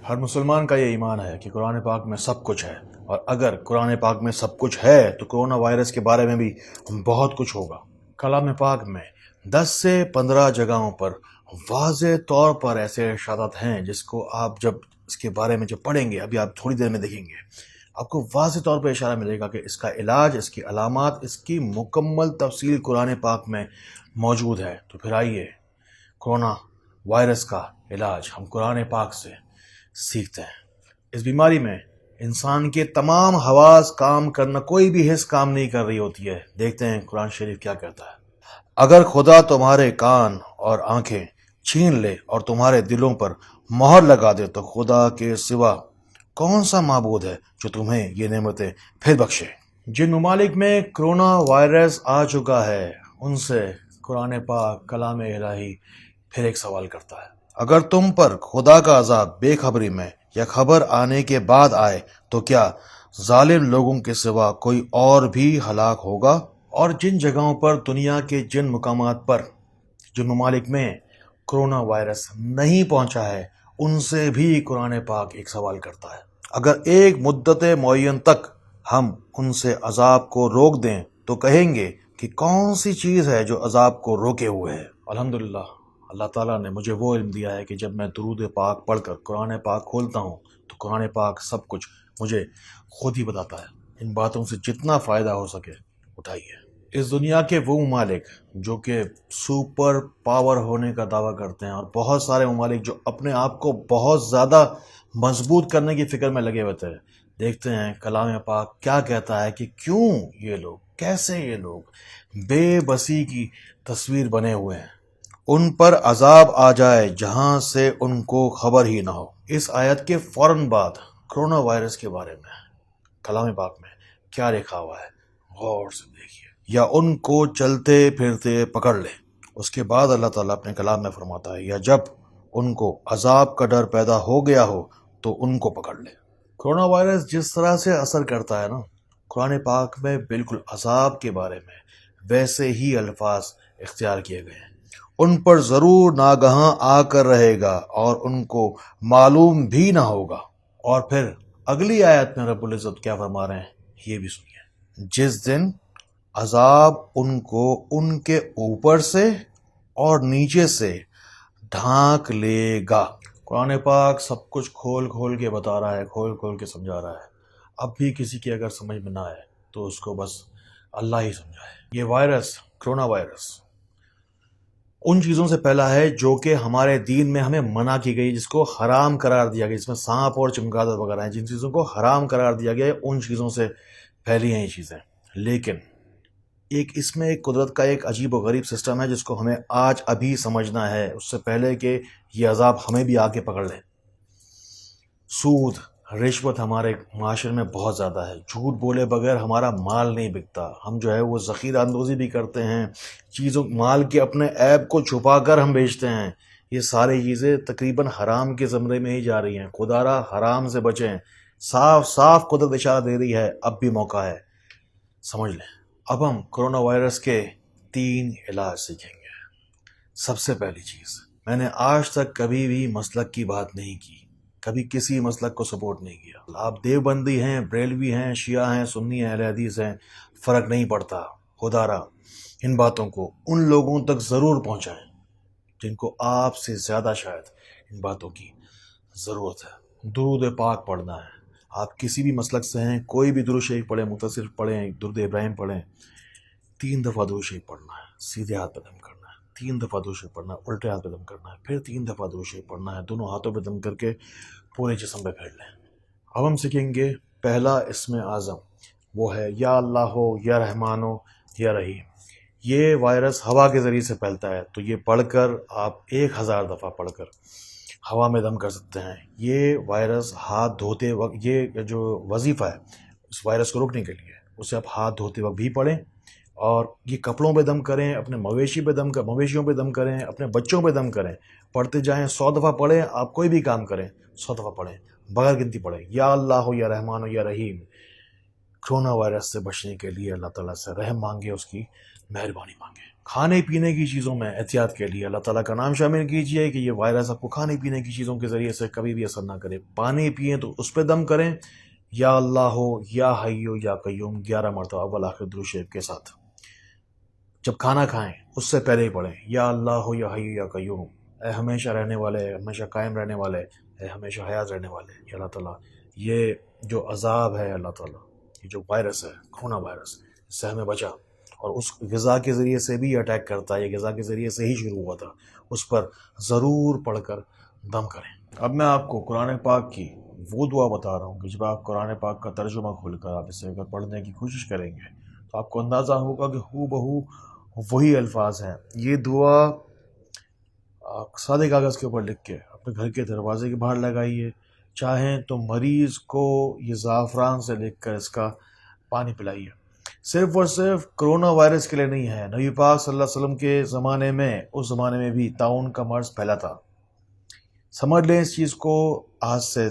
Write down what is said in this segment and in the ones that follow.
ہر مسلمان کا یہ ایمان ہے کہ قرآن پاک میں سب کچھ ہے، اور اگر قرآن پاک میں سب کچھ ہے تو کرونا وائرس کے بارے میں بھی بہت کچھ ہوگا۔ کلام پاک میں 10 سے 15 جگہوں پر واضح طور پر ایسے ارشادات ہیں جس کو آپ جب اس کے بارے میں جب پڑھیں گے، ابھی آپ تھوڑی دیر میں دیکھیں گے، آپ کو واضح طور پر اشارہ ملے گا کہ اس کا علاج، اس کی علامات، اس کی مکمل تفصیل قرآن پاک میں موجود ہے۔ تو پھر آئیے کرونا وائرس کا علاج ہم قرآن پاک سے سیکھتے ہیں۔ اس بیماری میں انسان کے تمام حواس کام کرنا، کوئی بھی حص کام نہیں کر رہی ہوتی ہے۔ دیکھتے ہیں قرآن شریف کیا کہتا ہے۔ اگر خدا تمہارے کان اور آنکھیں چھین لے اور تمہارے دلوں پر مہر لگا دے تو خدا کے سوا کون سا معبود ہے جو تمہیں یہ نعمتیں پھر بخشے؟ جن ممالک میں کرونا وائرس آ چکا ہے ان سے قرآن پاک کلام الہی پھر ایک سوال کرتا ہے، اگر تم پر خدا کا عذاب بے خبری میں یا خبر آنے کے بعد آئے تو کیا ظالم لوگوں کے سوا کوئی اور بھی ہلاک ہوگا؟ اور جن جگہوں پر، دنیا کے جن مقامات پر، جن ممالک میں کرونا وائرس نہیں پہنچا ہے، ان سے بھی قرآن پاک ایک سوال کرتا ہے۔ اگر ایک مدت معین تک ہم ان سے عذاب کو روک دیں تو کہیں گے کہ کون سی چیز ہے جو عذاب کو روکے ہوئے ہے؟ الحمدللہ، اللہ تعالیٰ نے مجھے وہ علم دیا ہے کہ جب میں درود پاک پڑھ کر قرآن پاک کھولتا ہوں تو قرآن پاک سب کچھ مجھے خود ہی بتاتا ہے۔ ان باتوں سے جتنا فائدہ ہو سکے اٹھائیے۔ اس دنیا کے وہ ممالک جو کہ سپر پاور ہونے کا دعویٰ کرتے ہیں، اور بہت سارے ممالک جو اپنے آپ کو بہت زیادہ مضبوط کرنے کی فکر میں لگے ہوئے تھے، دیکھتے ہیں کلام پاک کیا کہتا ہے کہ کیوں یہ لوگ، کیسے یہ لوگ بے بسی کی تصویر بنے ہوئے ہیں، ان پر عذاب آ جائے جہاں سے ان کو خبر ہی نہ ہو۔ اس آیت کے فوراً بعد کرونا وائرس کے بارے میں کلام پاک میں کیا لکھا ہوا ہے، غور سے دیکھیے۔ یا ان کو چلتے پھرتے پکڑ لے۔ اس کے بعد اللہ تعالیٰ اپنے کلام میں فرماتا ہے، یا جب ان کو عذاب کا ڈر پیدا ہو گیا ہو تو ان کو پکڑ لے۔ کرونا وائرس جس طرح سے اثر کرتا ہے نا، قرآن پاک میں بالکل عذاب کے بارے میں ویسے ہی الفاظ اختیار کیے گئے ہیں۔ ان پر ضرور ناگہاں آ کر رہے گا اور ان کو معلوم بھی نہ ہوگا۔ اور پھر اگلی آیت میں رب العزت کیا فرما رہے ہیں، یہ بھی سنیے۔ جس دن عذاب ان کو ان کے اوپر سے اور نیچے سے ڈھانک لے گا۔ قرآن پاک سب کچھ کھول کھول کے بتا رہا ہے، کھول کھول کے سمجھا رہا ہے۔ اب بھی کسی کی اگر سمجھ میں نہ آئے تو اس کو بس اللہ ہی سمجھائے۔ یہ وائرس، کرونا وائرس، ان چیزوں سے پھیلا ہے جو کہ ہمارے دین میں ہمیں منع کی گئی، جس کو حرام قرار دیا گیا، جس میں سانپ اور چمگادڑ وغیرہ ہیں، جن چیزوں کو حرام قرار دیا گیا ہے، ان چیزوں سے پھیلی ہیں یہ چیزیں۔ لیکن اس میں ایک قدرت کا ایک عجیب و غریب سسٹم ہے جس کو ہمیں آج ابھی سمجھنا ہے، اس سے پہلے کہ یہ عذاب ہمیں بھی آ کے پکڑ لے۔ سود، رشوت ہمارے معاشرے میں بہت زیادہ ہے۔ جھوٹ بولے بغیر ہمارا مال نہیں بکتا۔ ہم جو ہے وہ ذخیرہ اندوزی بھی کرتے ہیں، چیزوں مال کے اپنے عیب کو چھپا کر ہم بیچتے ہیں۔ یہ ساری چیزیں تقریباً حرام کے زمرے میں ہی جا رہی ہیں۔ خدا را حرام سے بچیں۔ صاف صاف قدرت اشارہ دے رہی ہے، اب بھی موقع ہے، سمجھ لیں۔ اب ہم کرونا وائرس کے 3 علاج سیکھیں گے۔ سب سے پہلی چیز، میں نے آج تک کبھی بھی مسلک کی بات نہیں کی، کبھی کسی مسلک کو سپورٹ نہیں کیا۔ آپ دیوبندی ہیں، بریلوی ہیں، شیعہ ہیں، سنی ہیں، اہل حدیث ہیں، فرق نہیں پڑتا۔ خدا را ان باتوں کو ان لوگوں تک ضرور پہنچائیں جن کو آپ سے زیادہ شاید ان باتوں کی ضرورت ہے۔ درود پاک پڑھنا ہے۔ آپ کسی بھی مسلک سے ہیں، کوئی بھی درود شریف پڑھیں، مختصر پڑھیں، درود ابراہیم پڑھیں، 3 دفعہ درود شریف پڑھنا ہے، سیدھے ہاتھ پہ دم کرنا ہے، 3 دفعہ درود شریف پڑھنا ہے، الٹے ہاتھ پہ دم کرنا ہے، پھر 3 دفعہ درود شریف پڑھنا ہے، دونوں ہاتھوں پہ دم کر کے پورے جسم پہ پھیر لیں۔ اب ہم سیکھیں گے پہلا اسم اعظم، وہ ہے یا اللہ ہو، یا رحمان ہو، یا رحیم۔ یہ وائرس ہوا کے ذریعے سے پھیلتا ہے، تو یہ پڑھ کر آپ 1000 دفعہ پڑھ کر ہوا میں دم کر سکتے ہیں۔ یہ وائرس ہاتھ دھوتے وقت، یہ جو وظیفہ ہے اس وائرس کو روکنے کے لیے، اسے آپ ہاتھ دھوتے وقت بھی پڑھیں، اور یہ کپڑوں پہ دم کریں، اپنے مویشیوں پہ دم کریں، اپنے بچوں پہ دم کریں، پڑھتے جائیں، 100 دفعہ پڑھیں۔ آپ کوئی بھی کام کریں 100 دفعہ پڑھیں، بغیر گنتی پڑھیں، یا اللہ ہو، یا رحمان ہو، یا رحیم۔ کرونا وائرس سے بچنے کے لیے اللہ تعالیٰ سے رحم مانگے، اس کی مہربانی مانگے۔ کھانے پینے کی چیزوں میں احتیاط کے لیے اللہ تعالیٰ کا نام شامل کیجئے کہ یہ وائرس آپ کو کھانے پینے کی چیزوں کے ذریعے سے کبھی بھی اثر نہ کرے. پانی پئیں تو اس پہ دم کریں. یا اللہ ہو یا حی ہو یا قیوم 11 مرتبہ اول آخر درود شریف کے ساتھ. جب کھانا کھائیں اس سے پہلے ہی پڑھیں یا اللہ ہو یا حی ہو یا قیوم. اے ہمیشہ رہنے والے، ہمیشہ قائم رہنے والے، اے ہمیشہ حیات رہنے والے. یا اللہ تعالیٰ یہ جو عذاب ہے، اللہ تعالیٰ یہ جو وائرس ہے، کرونا وائرس، اس سے ہمیں بچا. اور اس غذا کے ذریعے سے بھی اٹیک کرتا ہے، یہ غذا کے ذریعے سے ہی شروع ہوا تھا. اس پر ضرور پڑھ کر دم کریں. اب میں آپ کو قرآن پاک کی وہ دعا بتا رہا ہوں کہ جب آپ قرآن پاک کا ترجمہ کھول کر آپ اسے اگر پڑھنے کی کوشش کریں گے تو آپ کو اندازہ ہوگا کہ ہو بہو وہی الفاظ ہیں. یہ دعا سادے کاغذ کے اوپر لکھ کے اپنے گھر کے دروازے کے باہر لگائیے. چاہیں تو مریض کو یہ زعفران سے لکھ کر اس کا پانی پلائیے. صرف اور صرف کرونا وائرس کے لیے نہیں ہے. نبی پاک صلی اللہ علیہ وسلم کے زمانے میں، اس زمانے میں بھی طاعون کا مرض پھیلا تھا. سمجھ لیں اس چیز کو. آج سے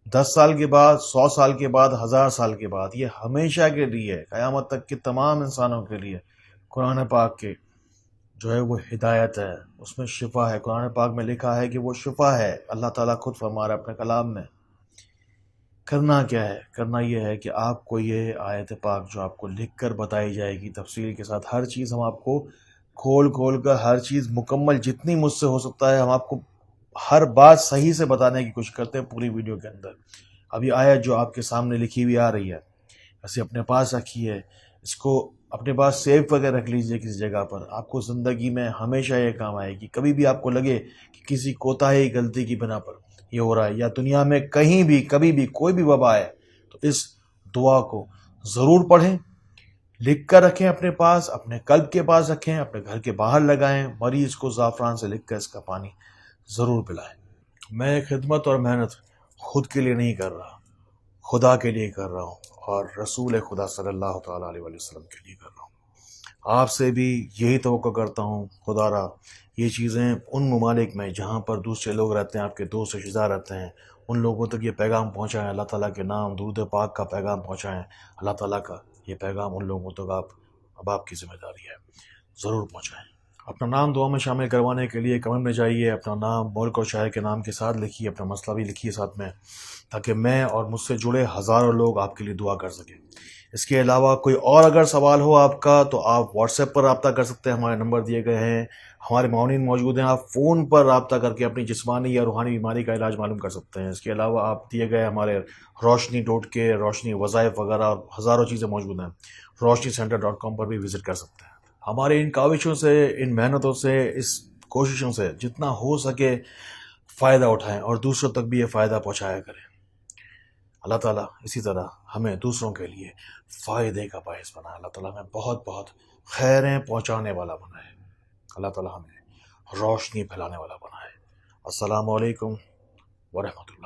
10 سال کے بعد، 100 سال کے بعد، 1000 سال کے بعد، یہ ہمیشہ کے لیے، قیامت تک کے تمام انسانوں کے لیے قرآن پاک کے جو ہے وہ ہدایت ہے، اس میں شفا ہے. قرآن پاک میں لکھا ہے کہ وہ شفا ہے. اللہ تعالیٰ خود فرما رہا ہے اپنے کلام میں. کرنا کیا ہے؟ کرنا یہ ہے کہ آپ کو یہ آیت پاک جو آپ کو لکھ کر بتائی جائے گی تفصیل کے ساتھ، ہر چیز ہم آپ کو کھول کر ہر چیز مکمل جتنی مجھ سے ہو سکتا ہے ہم آپ کو ہر بات صحیح سے بتانے کی کوشش کرتے ہیں پوری ویڈیو کے اندر. اب یہ آیت جو آپ کے سامنے لکھی ہوئی آ رہی ہے، اسے اپنے پاس رکھیے. اس کو اپنے پاس سیو کر رکھ لیجئے کسی جگہ پر. آپ کو زندگی میں ہمیشہ یہ کام آئے گی. کبھی بھی آپ کو لگے کہ کسی کوتاہی غلطی کی بنا پر یہ ہو رہا ہے، یا دنیا میں کہیں بھی کبھی بھی کوئی بھی وبا ہے، تو اس دعا کو ضرور پڑھیں، لکھ کر رکھیں اپنے پاس، اپنے قلب کے پاس رکھیں، اپنے گھر کے باہر لگائیں. مریض کو زعفران سے لکھ کر اس کا پانی ضرور پلائیں. میں خدمت اور محنت خود کے لیے نہیں کر رہا، خدا کے لیے کر رہا ہوں، اور رسول خدا صلی اللہ تعالیٰ علیہ وسلم کے لیے کر رہا ہوں. آپ سے بھی یہی توقع کرتا ہوں خدا را یہ چیزیں ان ممالک میں جہاں پر دوسرے لوگ رہتے ہیں، آپ کے دوست رشتہ دار رہتے ہیں، ان لوگوں تک یہ پیغام پہنچائیں. اللہ تعالیٰ کے نام درود پاک کا پیغام پہنچائیں. اللہ تعالیٰ کا یہ پیغام ان لوگوں تک اب آپ کی ذمہ داری ہے، ضرور پہنچائیں. اپنا نام دعا میں شامل کروانے کے لیے کمنٹ میں جائیے، اپنا نام ملک اور شہر کے نام کے ساتھ لکھیے، اپنا مسئلہ بھی لکھیے ساتھ میں، تاکہ میں اور مجھ سے جڑے ہزاروں لوگ آپ کے لیے دعا کر سکیں. اس کے علاوہ کوئی اور اگر سوال ہو آپ کا تو آپ واٹس ایپ پر رابطہ کر سکتے ہیں. ہمارے نمبر دیے گئے ہیں، ہمارے معاونین موجود ہیں. آپ فون پر رابطہ کر کے اپنی جسمانی یا روحانی بیماری کا علاج معلوم کر سکتے ہیں. اس کے علاوہ آپ دیے گئے ہمارے روشنی ٹوٹکے، روشنی وظائف وغیرہ اور ہزاروں چیزیں موجود ہیں. roshnicenter.com پر بھی وزٹ کر سکتے ہیں. ہمارے ان کاوشوں سے، ان محنتوں سے، اس کوششوں سے جتنا ہو سکے فائدہ اٹھائیں اور دوسروں تک بھی یہ فائدہ پہنچایا کریں. اللہ تعالیٰ اسی طرح ہمیں دوسروں کے لیے فائدے کا باعث بنائے. اللہ تعالیٰ ہمیں بہت بہت خیریں پہنچانے والا بنائے. اللہ تعالیٰ ہمیں روشنی پھیلانے والا بنائے. السلام علیکم ورحمۃ اللہ.